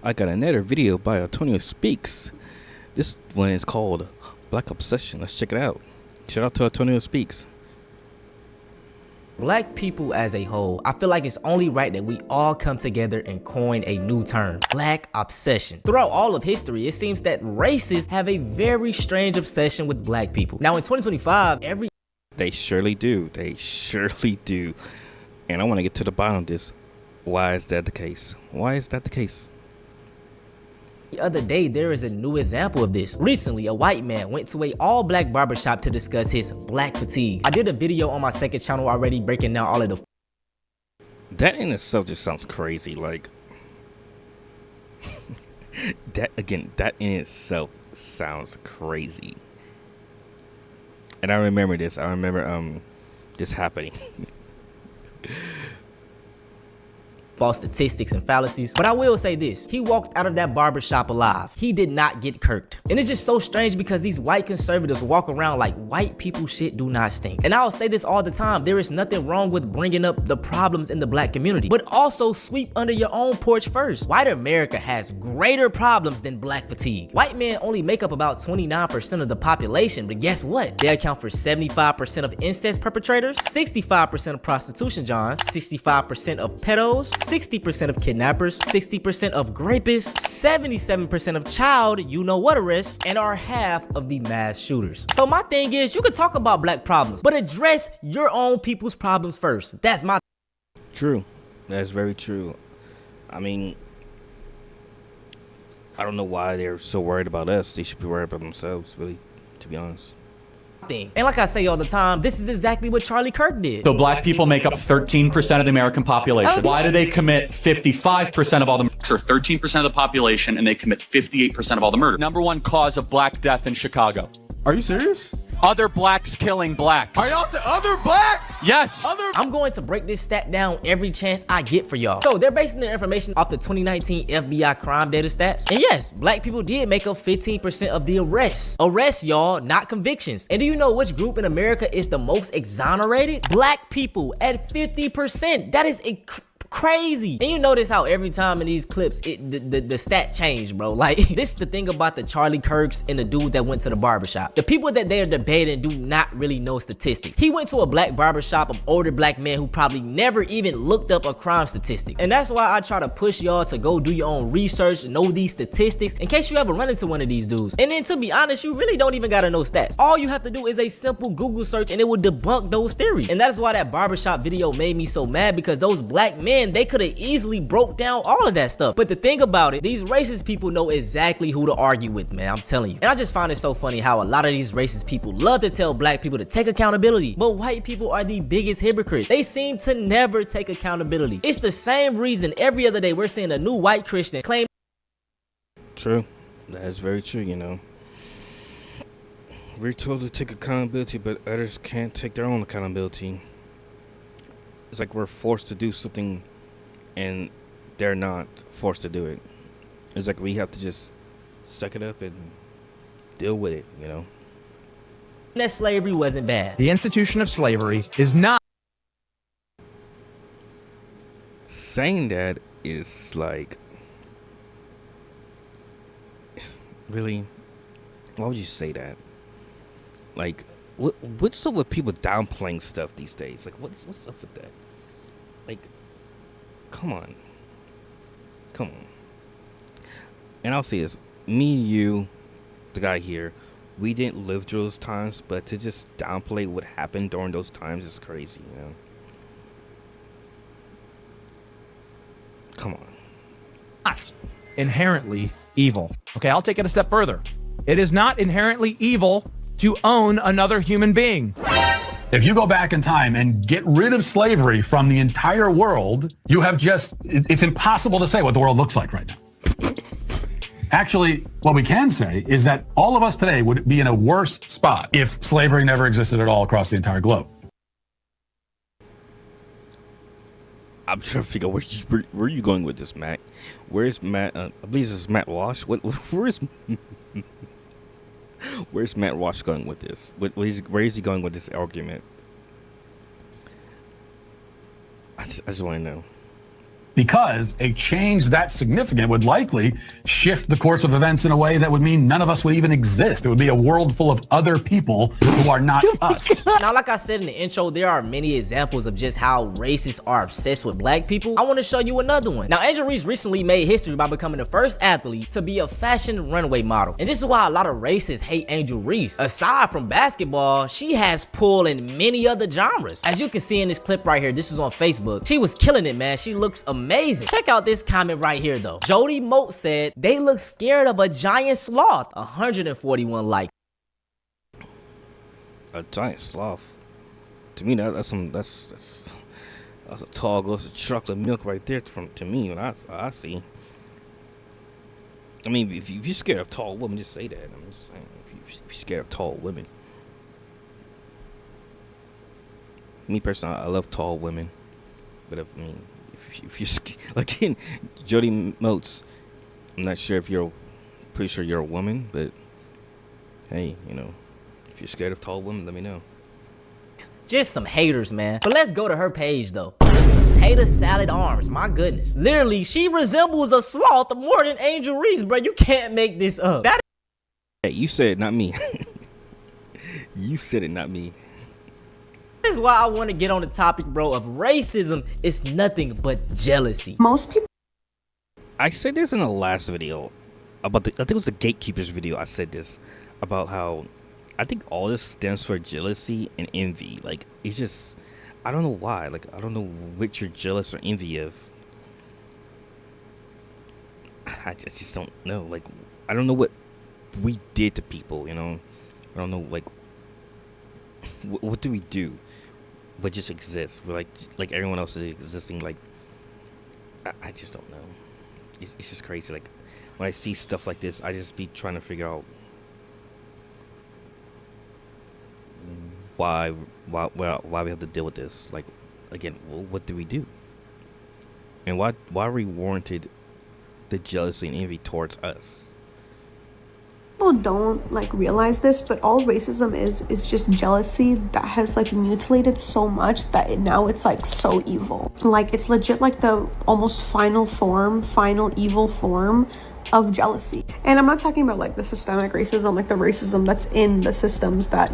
I got another video by Antonio Speaks. This one is called Black Obsession. Let's check it out. Shout out to Antonio Speaks. Black people as a whole, I feel like it's only right that we all come together and coin a new term, black obsession. Throughout all of history, it seems that racists have a very strange obsession with black people. Now in 2025, They surely do. They surely do. And I want to get to the bottom of this. Why is that the case? Why is that the case? the other day, there is a new example of this. Recently, a white man went to a all-black barbershop to discuss his black fatigue. I did a video on my second channel already breaking down all of the That in itself just sounds crazy. Like, that in itself sounds crazy. And I remember this. I remember this happening. false statistics and fallacies. But I will say this, he walked out of that barbershop alive. He did not get kirked. And it's just so strange because these white conservatives walk around like white people shit do not stink. And I'll say this all the time, there is nothing wrong with bringing up the problems in the black community, but also sweep under your own porch first. White America has greater problems than black fatigue. White men only make up about 29% of the population, but guess what? They account for 75% of incest perpetrators, 65% of prostitution johns, 65% of pedos, 60% of kidnappers, 60% of rapists, 77% of child you-know-what arrests, and are half of the mass shooters. So my thing is, you can talk about black problems, but address your own people's problems first. That's my True. That's very true. I mean, I don't know why they're so worried about us. They should be worried about themselves, really, to be honest. thing. And like I say all the time, this is exactly what Charlie Kirk did. So black people make up 13% of the American population. Why do they commit 55% of all the murders? Or 13% of the population, and they commit 58% of all the murder. Number one cause of black death in Chicago. Are you serious? Other blacks killing blacks. Are y'all saying other blacks? Yes. I'm going to break this stat down every chance I get for y'all. So they're basing their information off the 2019 FBI crime data stats. And yes, black people did make up 15% of the arrests. Arrests, y'all, not convictions. And do you know which group in America is the most exonerated? Black people at 50%. That is crazy. And you notice how every time in these clips the stat changed, bro. Like, this is the thing about the Charlie Kirks and the dude that went to the barbershop. The people that they're debating do not really know statistics. He went to a black barbershop of older black men who probably never even looked up a crime statistic. And that's why I try to push y'all to go do your own research, know these statistics in case you ever run into one of these dudes. And then to be honest, you really don't even gotta know stats. All you have to do is a simple Google search and it will debunk those theories. And that's why that barbershop video made me so mad, because those black men, they could have easily broke down all of that stuff. But the thing about it, these racist people know exactly who to argue with, man. I'm telling you. And I just find it so funny how a lot of these racist people love to tell black people to take accountability, but white people are the biggest hypocrites. They seem to never take accountability. It's the same reason every other day we're seeing a new white Christian claim. True. That is very true, you know. We're told to take accountability, but others can't take their own accountability. It's like we're forced to do something and they're not forced to do it. It's like we have to just suck it up and deal with it, you know? That slavery wasn't bad. The institution of slavery is not. Saying that is like, really? Why would you say that? Like, what's up with people downplaying stuff these days? Like, what's up with that? Like, come on. And I'll say this, me and you, the guy here, we didn't live through those times, but to just downplay what happened during those times is crazy, you know? Come on. Not inherently evil. Okay, I'll take it a step further. It is not inherently evil to own another human being. If you go back in time and get rid of slavery from the entire world, you have it's impossible to say what the world looks like right now. Actually, what we can say is that all of us today would be in a worse spot if slavery never existed at all across the entire globe. I'm trying to figure out where are you going with this, Matt? Where's Matt? I believe this is Matt Walsh. Where's Matt Walsh going with this? Where is he going with this argument? I just want to know. because a change that significant would likely shift the course of events in a way that would mean none of us would even exist. It would be a world full of other people who are not us. Now, like I said in the intro, there are many examples of just how racists are obsessed with black people. I want to show you another one. Now, Angel Reese recently made history by becoming the first athlete to be a fashion runway model. And this is why a lot of racists hate Angel Reese. Aside from basketball, she has pull in many other genres. As you can see in this clip right here, this is on Facebook. She was killing it, man. She looks amazing. Check out this comment right here, though. Jody Moat said, they look scared of a giant sloth. 141 likes. A giant sloth. To me, that's a tall glass of chocolate milk right there. To me, when I see. I mean, if you're scared of tall women, just say that. I'm just saying, if you're scared of tall women. Me personally, I love tall women, but if you're again, Jody Moats, I'm not sure if pretty sure you're a woman, but hey, if you're scared of tall women, let me know. Just some haters, man. But let's go to her page, though. Potato salad arms, my goodness. Literally, she resembles a sloth more than Angel Reese, bro. You can't make this up. Hey, you said it, not me. You said it, not me. That is why I want to get on the topic, bro, of racism. It's nothing but jealousy. Most people. I said this in the last video about I think it was the Gatekeepers video. I said this about how I think all this stems for jealousy and envy. Like, it's just, I don't know why. Like, I don't know what you're jealous or envy of. I just don't know. Like, I don't know what we did to people, I don't know, like, what do we do but just exist? We're like everyone else is existing. Like, I just don't know. It's just crazy. Like, when I see stuff like this, I just be trying to figure out why we have to deal with this. Like, again, what do we do? And why are we warranted the jealousy and envy towards us? People don't like realize this, but all racism is just jealousy that has like mutilated so much that now it's like so evil. Like, it's legit like the almost final evil form of jealousy. And I'm not talking about like the systemic racism, like the racism that's in the systems that,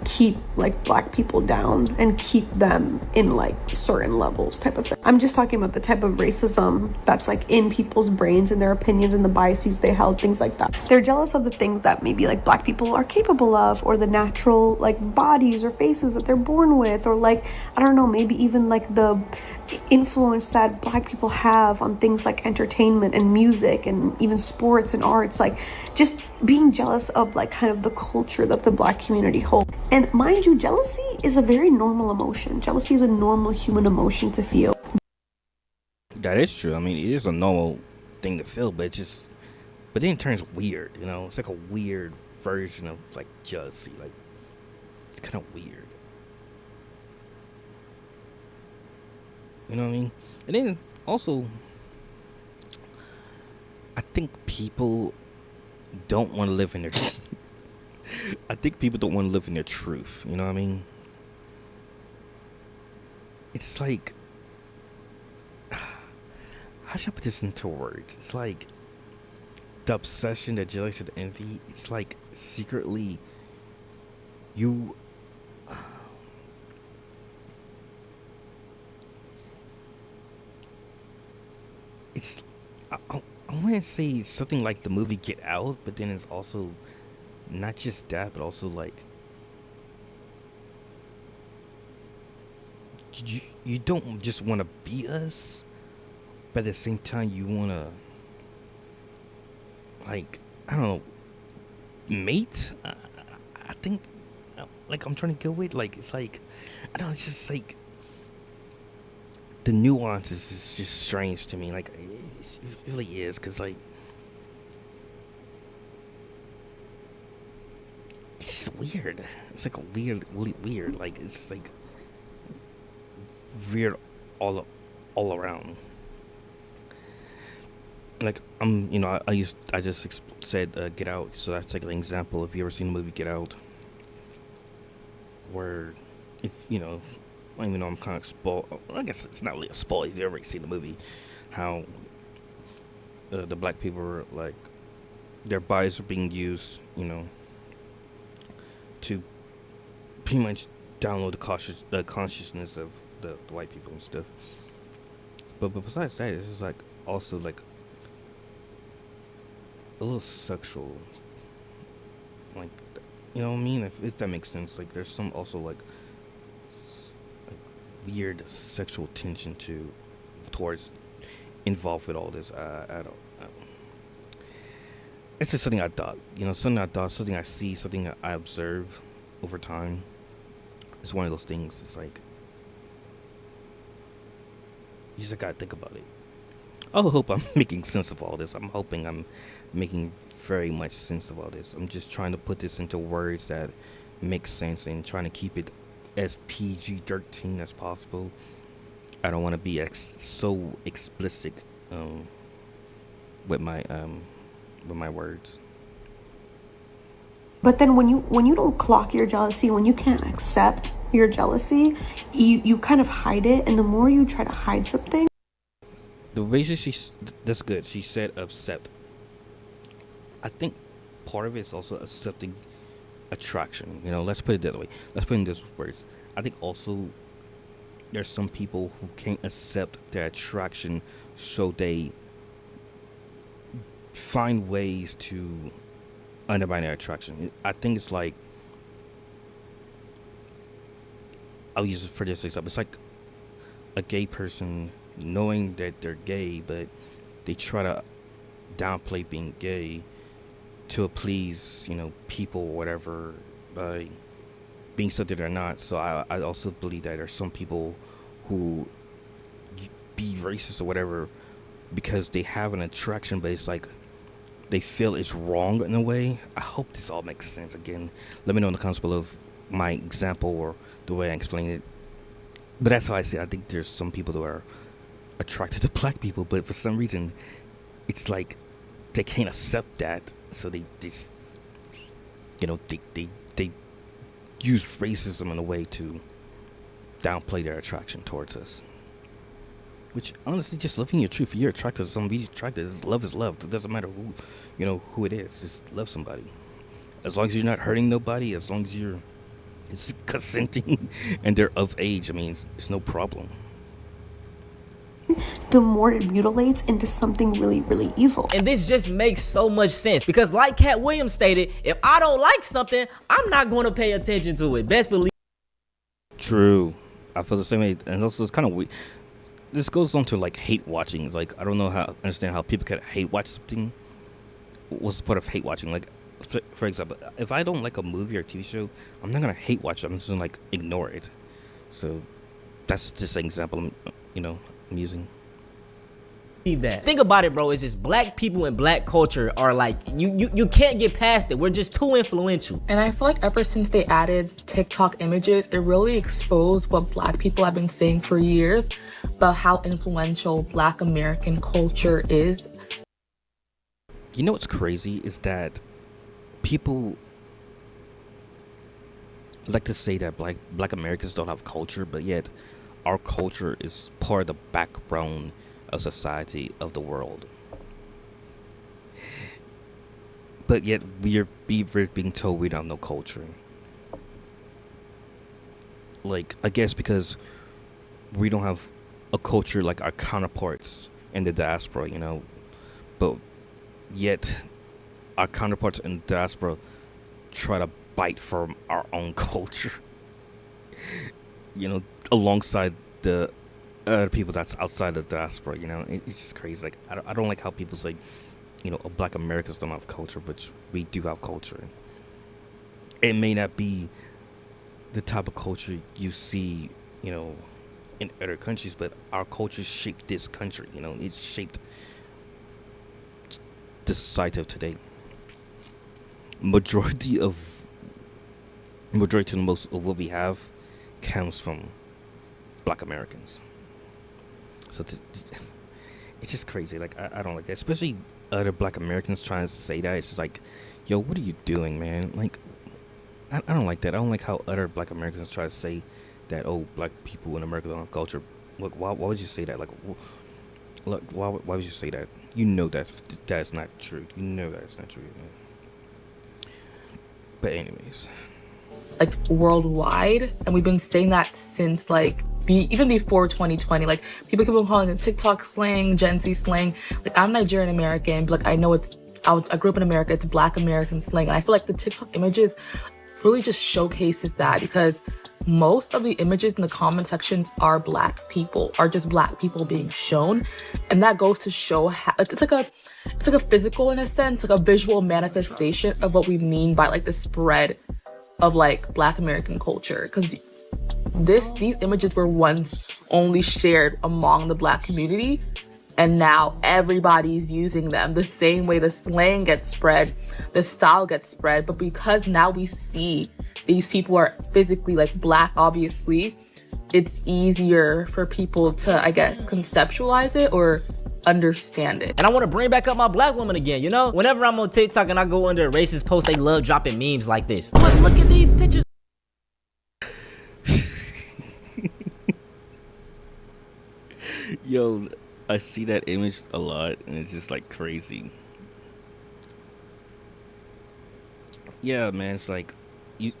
keep like black people down and keep them in like certain levels type of thing. I'm just talking about the type of racism that's like in people's brains and their opinions and the biases they held, things like that. They're jealous of the things that maybe like black people are capable of, or the natural like bodies or faces that they're born with, or like, I don't know, maybe even like the influence that black people have on things like entertainment and music and even sports and arts. Like, just being jealous of like kind of the culture that the black community holds. And mind you, jealousy is a very normal emotion. Jealousy is a normal human emotion to feel. That is true. I mean, it is a normal thing to feel, but then it turns weird, It's like a weird version of like jealousy. Like, it's kind of weird. You know what I mean? And then also, I think people don't want to live in their I think people don't want to live in their truth. You know what I mean? It's like, how should I put this into words? It's like the obsession, the jealousy, the envy. It's like secretly you. It's I want to say something like the movie Get Out, but then it's also not just that, but also like you don't just want to be us, but at the same time you want to, like, I don't know, mate. I think, like, I'm trying to go with, like, it's like, I don't know, it's just like the nuances is just strange to me. Like, it really is, because, like, it's just weird. It's like a really weird. Like, it's like weird all around. Like, I just said Get Out, so that's like an example. If you ever seen the movie Get Out, where, if even though I'm kind of spoiled. I guess it's not really a spoil if you've already seen the movie. How the black people are like, their bodies are being used, to pretty much download the consciousness of the white people and stuff. But besides that, this is like also like a little sexual, like, you know what I mean? If that makes sense. Like, there's some also like weird sexual tension towards involved with all this. I don't. It's just something I thought. Something I see, something I observe over time. It's one of those things. It's like you just gotta think about it. I hope I'm making sense of all this. I'm hoping I'm making very much sense of all this. I'm just trying to put this into words that make sense and trying to keep it as PG-13 as possible. I don't want to be so explicit with my words. But then when you don't clock your jealousy, when you can't accept your jealousy, you kind of hide it, and the more you try to hide something. The reason that's good. She said accept. I think part of it is also accepting attraction. Let's put it that way. Let's put it in this words. I think also there's some people who can't accept their attraction, so they find ways to undermine their attraction. I think it's like, I'll use it for this example. It's like a gay person knowing that they're gay, but they try to downplay being gay to please, people or whatever, by being something they're not. So I also believe that there's some people who be racist or whatever because they have an attraction, but it's like they feel it's wrong in a way. I hope this all makes sense. Again, let me know in the comments below of my example or the way I explain it. But that's how I see it. I think there's some people that are attracted to black people, but for some reason, it's like they can't accept that. So they just, they use racism in a way to downplay their attraction towards us. Which, honestly, just living your truth. If you're attracted to somebody, you're attracted. Love is love. It doesn't matter who it is. Just love somebody. As long as you're not hurting nobody, as long as it's consenting and they're of age, I mean, it's no problem. The more it mutilates into something really, really evil. And this just makes so much sense because, like Cat Williams stated, if I don't like something, I'm not going to pay attention to it. Best believe. True. I feel the same way. And also, it's kind of weird. This goes on to like hate watching. It's like, I don't understand how people can hate watch something. What's the point of hate watching? Like, for example, if I don't like a movie or TV show, I'm not gonna hate watch it. I'm just gonna like ignore it. So that's just an example I'm using. That. Think about it, bro. It's just black people and black culture are like, you can't get past it. We're just too influential. And I feel like ever since they added TikTok images, it really exposed what black people have been saying for years about how influential black American culture is. You know what's crazy is that people like to say that black Americans don't have culture, but yet our culture is part of the backbone of society, of the world. But yet we're being told we don't have no culture. Like, I guess because we don't have a culture like our counterparts in the diaspora, but yet our counterparts in the diaspora try to bite from our own culture, alongside the other people that's outside the diaspora. It's just crazy. Like, I don't like how people say, black Americans don't have culture, but we do have culture. It may not be the type of culture you see, in other countries, but our culture shaped this country. It's shaped the society of today. Majority of most of what we have comes from black Americans. So it's just crazy. Like, I don't like that, especially other black Americans trying to say that. It's just like, yo, what are you doing, man? Like, I don't like that. I don't like how other black Americans try to say that, oh, black people in America don't have culture. Look, why would you say that? Like, look, why would you say that? You know that's not true. You know that's not true. But anyways, like worldwide, and we've been saying that since like even before 2020. Like people keep on calling it TikTok slang, Gen Z slang. Like I'm Nigerian American, but like I know I grew up in America. It's Black American slang, and I feel like the TikTok images really just showcases that, because most of the images in the comment sections are just black people being shown, and that goes to show how it's like a physical, in a sense, like a visual manifestation of what we mean by like the spread of like Black American culture. Because these images were once only shared among the Black community, and now everybody's using them the same way the slang gets spread, the style gets spread. But because now we see these people are physically like Black, obviously, it's easier for people to, I guess, conceptualize it or understand it. And I want to bring back up my black woman again, you know? Whenever I'm on TikTok and I go under a racist post, they love dropping memes like this. But look at these pictures. yo, I see that image a lot, and it's just like crazy. Yeah, man, it's like you.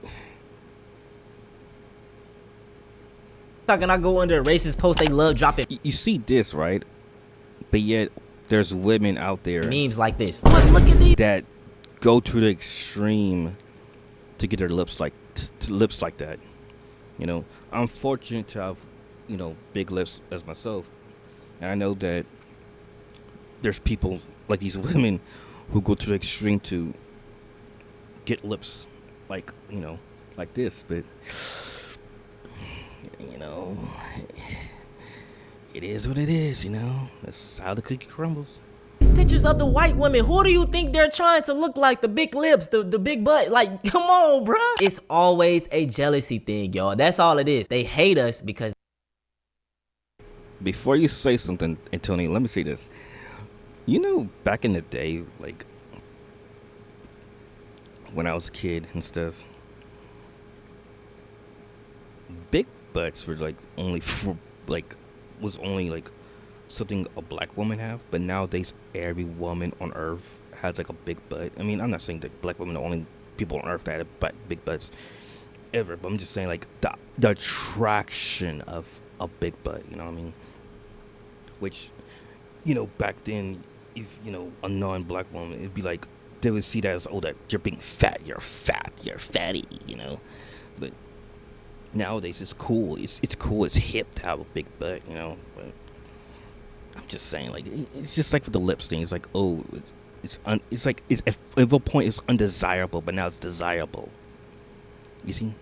And I go under a racist post, they love dropping You see this, right? But yet there's women out there memes like this. But look at these that go to the extreme to get their lips like lips like that. You know, I'm fortunate to have, you know, big lips as myself, and I know that there's people like these women who go to the extreme to get lips like, you know, like this. But you know, it is what it is, you know. That's how the cookie crumbles. pictures of the white women. Who do you think they're trying to look like? The big lips, the big butt. Like, come on, bruh. It's always a jealousy thing, y'all. That's all it is. They hate us because... Before you say something, Antonio, let me say this. You know, back in the day, like, when I was a kid and stuff, big butts were like only for like was only like something a black woman have. But nowadays every woman on earth has like a big butt. I mean, I'm not saying that black women are the only people on earth that have big butts ever, but I'm just saying like the attraction of a big butt, you know what I mean? Which, you know, back then, if, you know, a non-black woman, it'd be like, they would see that as, oh, that you're being fat, you're fatty, you know? But nowadays it's cool, it's cool, it's hip to have a big butt, you know? But I'm just saying, like, it's just like for the lips thing, it's like, oh, it's like, at a point it's undesirable, but now it's desirable. You see?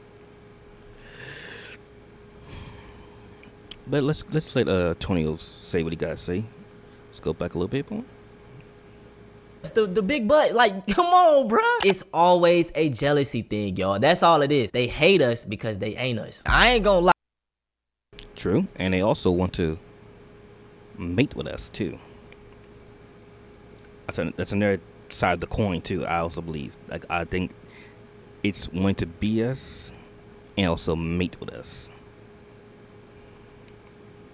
But let's let Antonio say what he gotta say. Let's go back a little bit more. The big butt, like, come on, bruh. It's always a jealousy thing, y'all. That's all it is. They hate us because they ain't us. I ain't gonna lie. True, and they also want to mate with us too. That's another side of the coin too. I also believe, like, I think it's going to be us and also mate with us.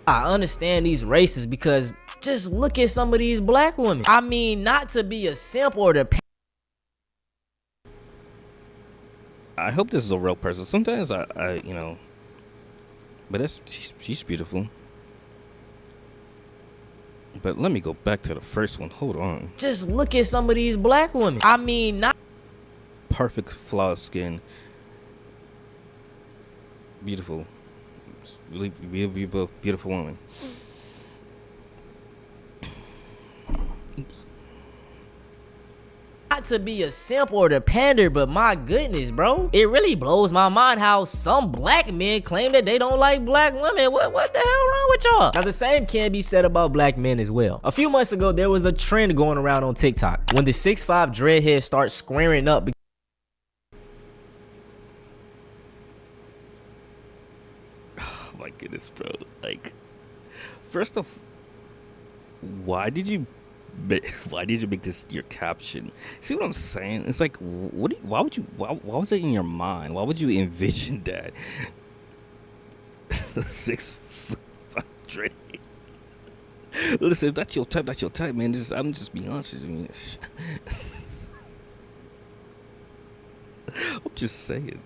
I understand these races because just look at some of these black women. I mean, not to be a simp or to... I hope this is a real person. Sometimes I you know, but she's beautiful. But let me go back to the first one. Hold on. Just look at some of these black women. I mean, not... Perfect flawless skin. Beautiful. Really beautiful woman. Oops. Not to be a simp or to pander, but my goodness, bro. It really blows my mind how some black men claim that they don't like black women. What the hell wrong with y'all? Now, the same can be said about black men as well. A few months ago, there was a trend going around on TikTok when the 6'5" dreadheads start squaring up. My goodness, bro. Like, first off, why did you make this your caption? See what I'm saying? It's like, why was it in your mind? Why would you envision that? 6'5" dread. Listen, if that's your type, man. I'm just being honest with you. I'm just saying.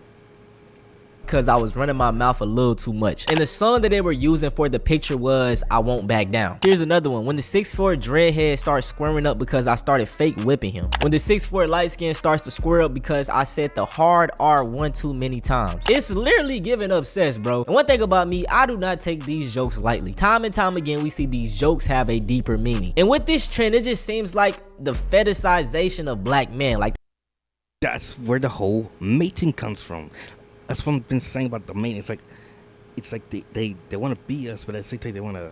Because I was running my mouth a little too much. And the song that they were using for the picture was I Won't Back Down. Here's another one. When the 6'4" dreadhead starts squaring up because I started fake whipping him. When the 6'4" light skin starts to square up because I said the hard R one too many times. It's literally giving obsessed, bro. And one thing about me, I do not take these jokes lightly. Time and time again, we see these jokes have a deeper meaning. And with this trend, it just seems like the fetishization of black men. Like, That's where the whole mating comes from. That's what I've been saying about the mating. It's like they want to be us, but at the same time they want to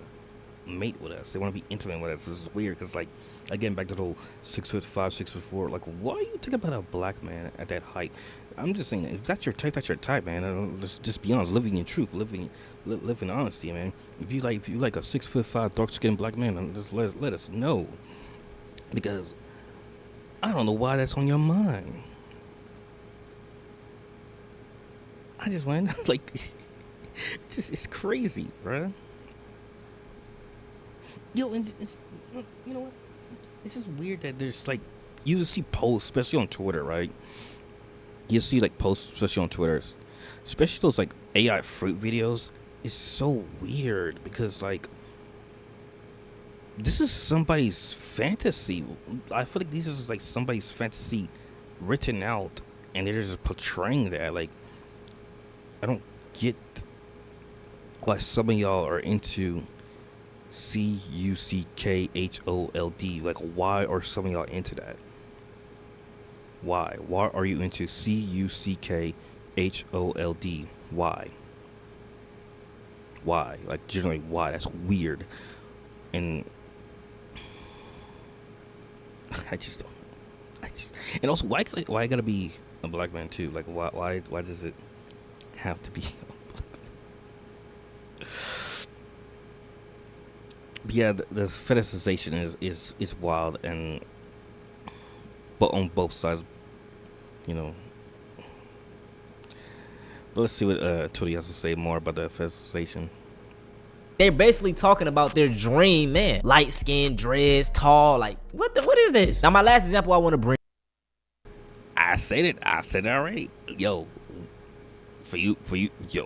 mate with us. They want to be intimate with us. It's weird because, like, again, back to the whole 6'5", 6'4". Like, why are you thinking about a black man at that height? I'm just saying, if that's your type, that's your type, man. Just be honest, living in truth, living in honesty, man. If you like a 6'5" dark skinned black man, then just let us know, because I don't know why that's on your mind. I just went like, it's crazy, bro. Yo, and you know what? It's just weird that there's like, you see posts, especially on Twitter, right? You see like posts, especially on Twitter, especially those like AI fruit videos. It's so weird because, like, this is somebody's fantasy. I feel like this is like somebody's fantasy written out, and they're just portraying that. Like, I don't get why some of y'all are into CUCKHOLD. Like, why are some of y'all into that? Why? Why are you into CUCKHOLD? Why? Why? Like, generally, why? That's weird. And and also, why gotta be a black man too? Like, why does it have to be? But yeah, the fetishization is wild, and but on both sides, you know. But let's see what Tony has to say more about the fetishization. they're basically talking about their dream man. Light skin, dreads, tall. Like, what is this? Now, my last example I want to bring. I said it already. Yo, for you, yo,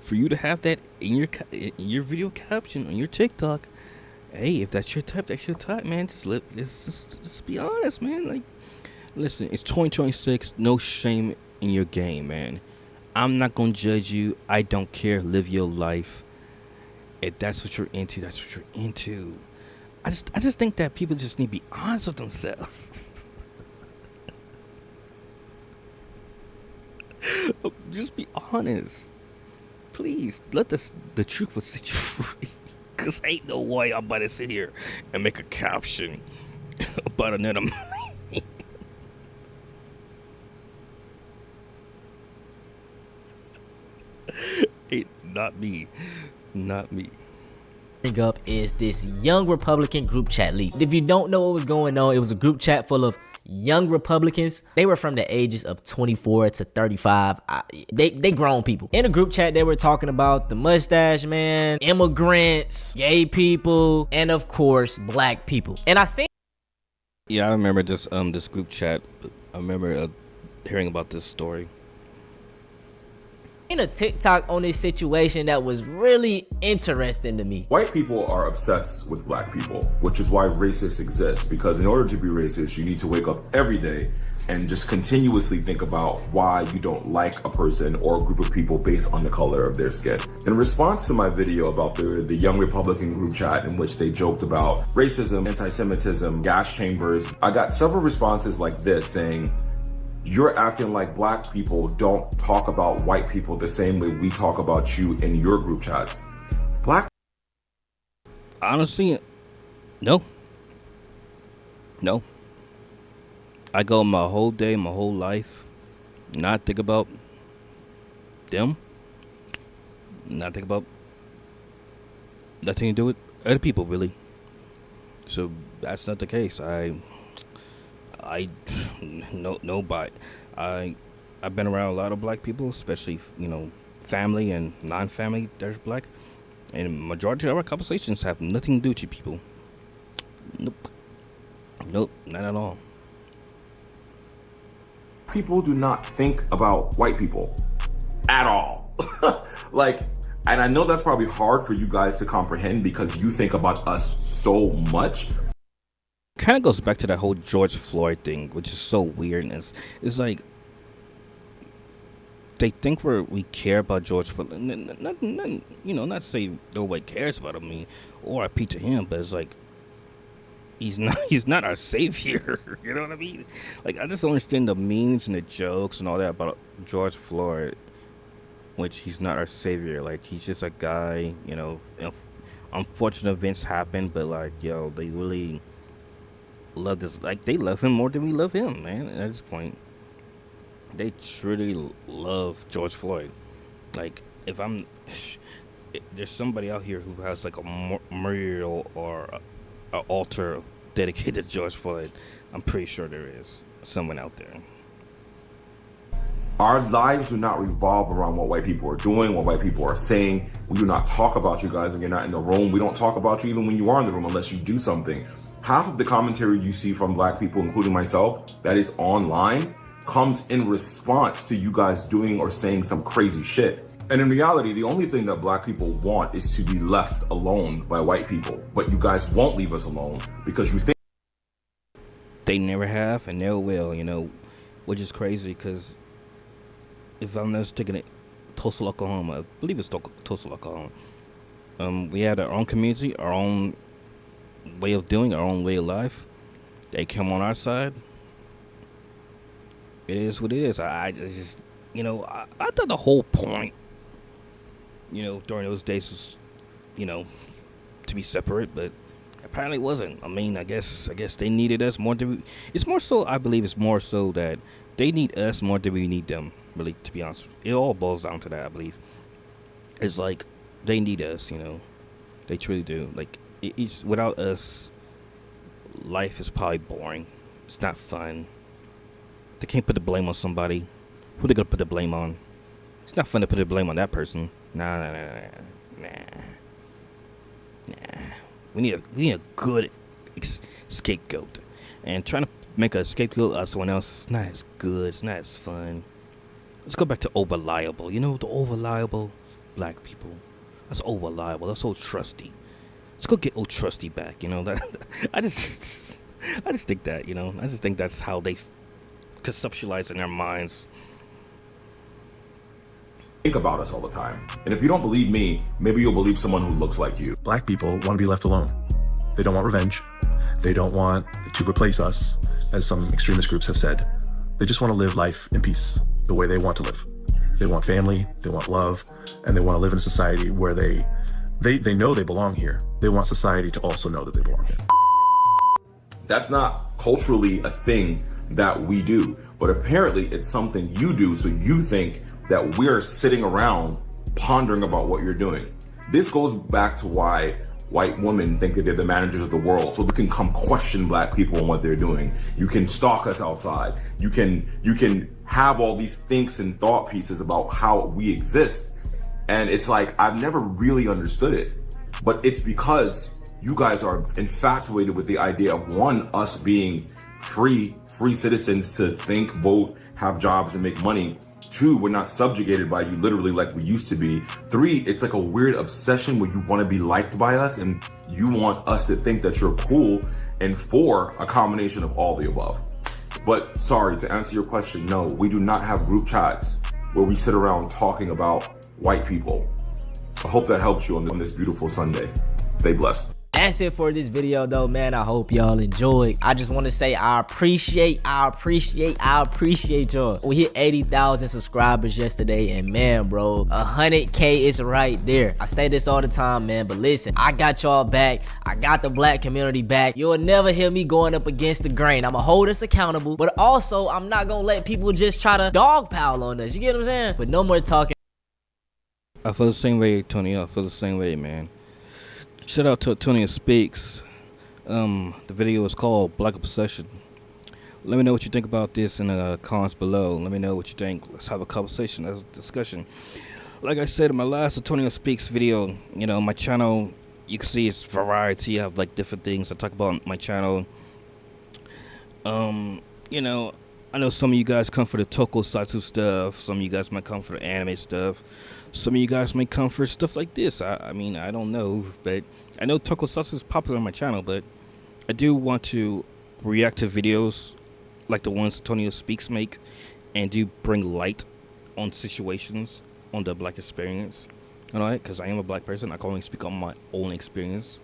for you to have that in your video caption on your TikTok. Hey, if that's your type, man. Just be honest, man. Like, listen, it's 2026. No shame in your game, man. I'm not gonna judge you. I don't care. Live your life. If that's what you're into, that's what you're into. I just think that people just need to be honest with themselves. Just be honest. Please, let the truth will set you free. Cause ain't no way I'm about to sit here and make a caption about another man. Not me. Bring up is this young Republican group chat leak. If you don't know what was going on, it was a group chat full of young Republicans. They were from the ages of 24 to 35. They grown people. In a group chat, they were talking about the mustache man, immigrants, gay people, and of course, black people. And I seen. Yeah, I remember this group chat. I remember hearing about this story. A TikTok on this situation that was really interesting to me. White people are obsessed with black people, which is why racists exist. Because in order to be racist, you need to wake up every day and just continuously think about why you don't like a person or a group of people based on the color of their skin. In response to my video about the young Republican group chat in which they joked about racism, anti-Semitism, gas chambers, I got several responses like this saying, "You're acting like black people don't talk about white people the same way we talk about you in your group chats." Honestly, no. I go my whole day, my whole life, not think about them, not think about nothing to do with other people, really. So that's not the case. I've been around a lot of black people, especially, family and non-family there's black, and majority of our conversations have nothing to do with you people. Nope, not at all. People do not think about white people at all. Like, and I know that's probably hard for you guys to comprehend because you think about us so much. Kind of goes back to that whole George Floyd thing, which is so weird. And it's like they think we care about George Floyd. Not, not to say nobody cares about him, or RIP to him, but it's like he's not our savior. You know what I mean? Like, I just don't understand the memes and the jokes and all that about George Floyd, which he's not our savior. Like, he's just a guy. Unfortunate events happen, but like, yo, they really love this. Like, they love him more than we love him, man. At this point, they truly love George Floyd. Like, if there's somebody out here who has like a memorial or an altar dedicated to George Floyd, I'm pretty sure there is someone out there. Our lives do not revolve around what white people are doing, what white people are saying. We do not talk about you guys when you're not in the room. We don't talk about you even when you are in the room unless you do something. Half of the commentary you see from black people, including myself, that is online, comes in response to you guys doing or saying some crazy shit. And in reality, the only thing that black people want is to be left alone by white people. But you guys won't leave us alone because you think they never have and never will, which is crazy because if I'm not taking it, Tulsa, Oklahoma, I believe it's Tulsa, Oklahoma. We had our own community, our own way of doing, our own way of life. They come on our side. It is what it is. I just, I thought the whole point, during those days was, to be separate, but apparently it wasn't. I mean, I guess they needed us more than it's more so, I believe it's more so that they need us more than we need them, really, to be honest. It all boils down to that, I believe. It's like, they need us, They truly do. Like, it's, without us, life is probably boring. It's not fun. They can't put the blame on somebody. Who they gonna put the blame on? It's not fun to put the blame on that person. Nah. We need a good scapegoat. And trying to make a scapegoat out of someone else is not as good. It's not as fun. Let's go back to over-liable. The over-liable black people. That's over-liable. That's so trusty. Let's go get old trusty back. That I just think that. I just think that's how they conceptualize in their minds. Think about us all the time. And if you don't believe me, maybe you'll believe someone who looks like you. Black people want to be left alone. They don't want revenge. They don't want to replace us, as some extremist groups have said. They just want to live life in peace, the way they want to live. They want family, they want love, and they want to live in a society where they know they belong here. They want society to also know that they belong here. That's not culturally a thing that we do, but apparently it's something you do, so you think that we're sitting around pondering about what you're doing. This goes back to why white women think that they're the managers of the world, so they can come question black people and what they're doing. You can stalk us outside. You can have all these thinks and thought pieces about how we exist. And it's like, I've never really understood it, but it's because you guys are infatuated with the idea of, one, us being free citizens to think, vote, have jobs, and make money. Two, we're not subjugated by you literally like we used to be. Three, it's like a weird obsession where you want to be liked by us and you want us to think that you're cool. And four, a combination of all the above. But sorry, to answer your question, no, we do not have group chats where we sit around talking about white people. I hope that helps you on this beautiful Sunday. Stay blessed. That's it for this video though, man. I hope y'all enjoyed. I just want to say I appreciate y'all. We hit 80,000 subscribers yesterday, and man, bro, 100K is right there. I say this all the time, man, but listen, I got y'all back. I got the black community back. You'll never hear me going up against the grain. I'ma hold us accountable, but also I'm not gonna let people just try to dogpile on us. You get what I'm saying? But no more talking. I feel the same way, Tony. I feel the same way, man. Shout out to Tony Speaks. The video is called Black Obsession. Let me know what you think about this in the comments below. Let me know what you think. Let's have a conversation. Let's have a discussion. like I said in my last Antonio Speaks video, you know, my channel, you can see it's variety. I have like different things I talk about on my channel. You know, I know some of you guys come for the tokusatsu stuff. Some of you guys might come for the anime stuff. Some of you guys may come for stuff like this. I mean, I don't know, but I know tokusatsu is popular on my channel, but I do want to react to videos like the ones Antonio Speaks make, and do bring light on situations, on the black experience. You know, because I am a black person, I can only speak on my own experience.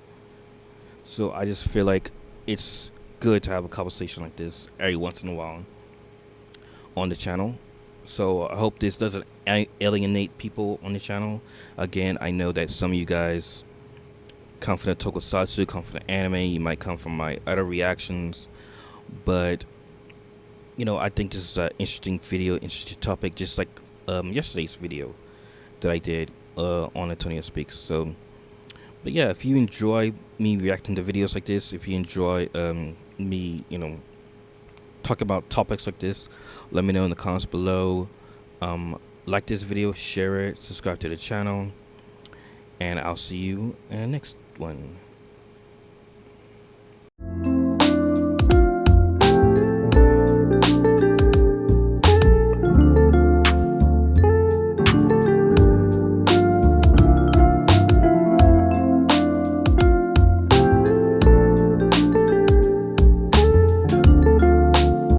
So I just feel like it's good to have a conversation like this every once in a while on the channel. So I hope this doesn't alienate people on the channel. Again, I know that some of you guys come from the tokusatsu, come from the anime, you might come from my other reactions, but you know, I think this is an interesting video, interesting topic, just like yesterday's video that I did on Antonio Speaks. So, but yeah, if you enjoy me reacting to videos like this, if you enjoy me, you know, talk about topics like this, let me know in the comments below. Like this video, share it, subscribe to the channel, and I'll see you in the next one.